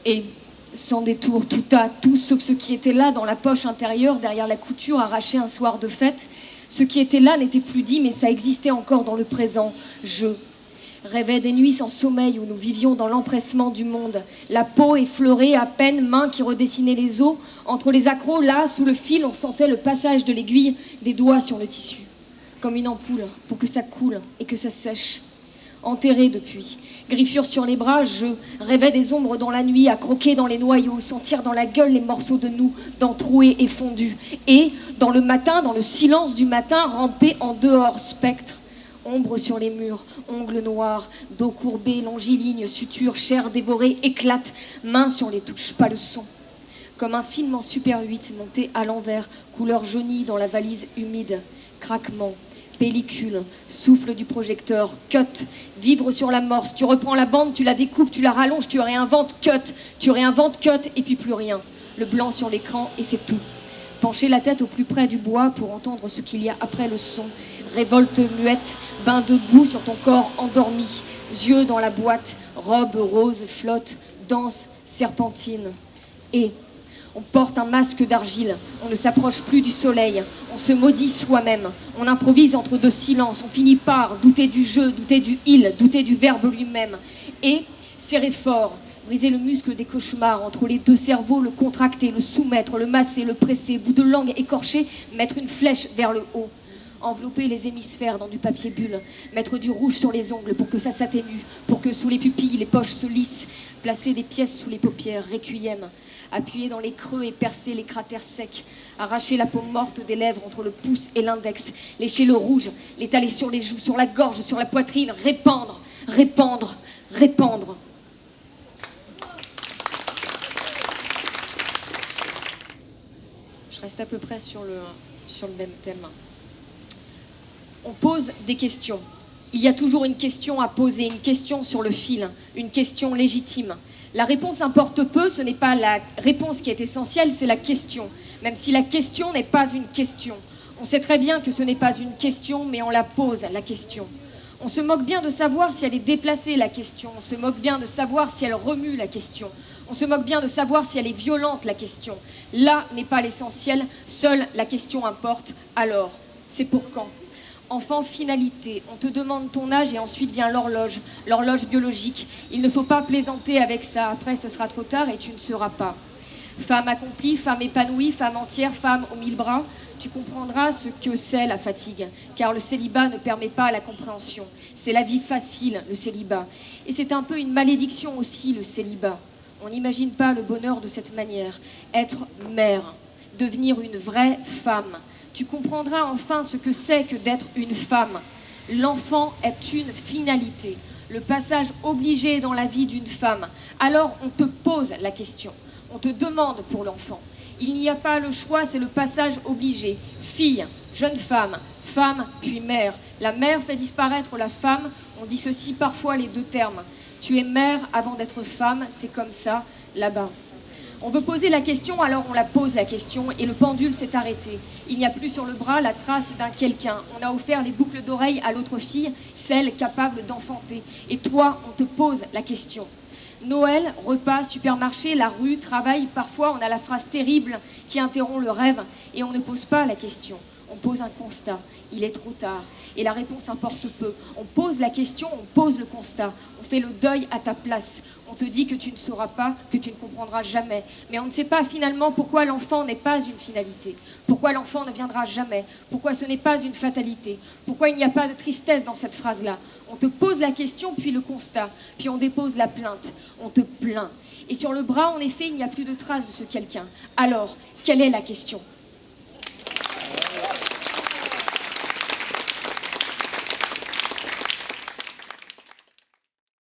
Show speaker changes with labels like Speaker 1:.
Speaker 1: Et, sans détour, tout sauf ce qui était là dans la poche intérieure, derrière la couture arrachée un soir de fête. Ce qui était là n'était plus dit, mais ça existait encore dans le présent. Je rêvais des nuits sans sommeil où nous vivions dans l'empressement du monde. La peau effleurée, à peine, mains qui redessinaient les os. Entre les accros, là, sous le fil, on sentait le passage de l'aiguille des doigts sur le tissu. Comme une ampoule, pour que ça coule et que ça sèche. Enterré depuis. Griffure sur les bras, je rêvais des ombres dans la nuit, à croquer dans les noyaux, sentir dans la gueule les morceaux de nous, d'entroués et fondus. Et, dans le matin, dans le silence du matin, ramper en dehors, spectre. Ombre sur les murs, ongles noirs, dos courbé, longiligne, suture, chair dévorée, éclate, main sur les touches, pas le son. Comme un film en Super 8 monté à l'envers, couleur jaunie dans la valise humide, craquement. Pellicule, souffle du projecteur, cut, vivre sur l'amorce, tu reprends la bande, tu la découpes, tu la rallonges, tu réinventes, cut, et puis plus rien. Le blanc sur l'écran et c'est tout. Pencher la tête au plus près du bois pour entendre ce qu'il y a après le son. Révolte muette, bain de boue sur ton corps endormi, yeux dans la boîte, robe rose, flotte, danse, serpentine. Et on porte un masque d'argile, on ne s'approche plus du soleil, on se maudit soi-même, on improvise entre deux silences, on finit par douter du jeu, douter du il, douter du verbe lui-même. Et serrer fort, briser le muscle des cauchemars, entre les deux cerveaux, le contracter, le soumettre, le masser, le presser, bout de langue écorché, mettre une flèche vers le haut. Envelopper les hémisphères dans du papier bulle, mettre du rouge sur les ongles pour que ça s'atténue, pour que sous les pupilles les poches se lissent, placer des pièces sous les paupières, requiem. Appuyer dans les creux et percer les cratères secs, arracher la peau morte des lèvres entre le pouce et l'index, lécher le rouge, l'étaler sur les joues, sur la gorge, sur la poitrine, répandre, répandre, répandre. Je reste à peu près sur le même thème. On pose des questions. Il y a toujours une question à poser, une question sur le fil, une question légitime. La réponse importe peu, ce n'est pas la réponse qui est essentielle, c'est la question. Même si la question n'est pas une question. On sait très bien que ce n'est pas une question, mais on la pose, la question. On se moque bien de savoir si elle est déplacée, la question. On se moque bien de savoir si elle remue, la question. On se moque bien de savoir si elle est violente, la question. Là n'est pas l'essentiel, seule la question importe. Alors, c'est pour quand ? Enfant, finalité, on te demande ton âge et ensuite vient l'horloge biologique. Il ne faut pas plaisanter avec ça, après ce sera trop tard et tu ne seras pas. Femme accomplie, femme épanouie, femme entière, femme aux 1000 bras, tu comprendras ce que c'est la fatigue, car le célibat ne permet pas la compréhension. C'est la vie facile, le célibat. Et c'est un peu une malédiction aussi, le célibat. On n'imagine pas le bonheur de cette manière. Être mère, devenir une vraie femme. Tu comprendras enfin ce que c'est que d'être une femme. L'enfant est une finalité, le passage obligé dans la vie d'une femme. Alors on te pose la question, on te demande pour l'enfant. Il n'y a pas le choix, c'est le passage obligé. Fille, jeune femme, femme puis mère. La mère fait disparaître la femme, on dissocie parfois les deux termes. Tu es mère avant d'être femme, c'est comme ça, là-bas. On veut poser la question, alors on la pose la question et le pendule s'est arrêté. Il n'y a plus sur le bras la trace d'un quelqu'un. On a offert les boucles d'oreilles à l'autre fille, celle capable d'enfanter. Et toi, on te pose la question. Noël, repas, supermarché, la rue, travail, parfois on a la phrase terrible qui interrompt le rêve et on ne pose pas la question. On pose un constat. Il est trop tard. Et la réponse importe peu. On pose la question, on pose le constat. On fait le deuil à ta place. On te dit que tu ne sauras pas, que tu ne comprendras jamais. Mais on ne sait pas finalement pourquoi l'enfant n'est pas une finalité. Pourquoi l'enfant ne viendra jamais. Pourquoi ce n'est pas une fatalité. Pourquoi il n'y a pas de tristesse dans cette phrase-là. On te pose la question, puis le constat. Puis on dépose la plainte. On te plaint. Et sur le bras, en effet, il n'y a plus de trace de ce quelqu'un. Alors, quelle est la question ?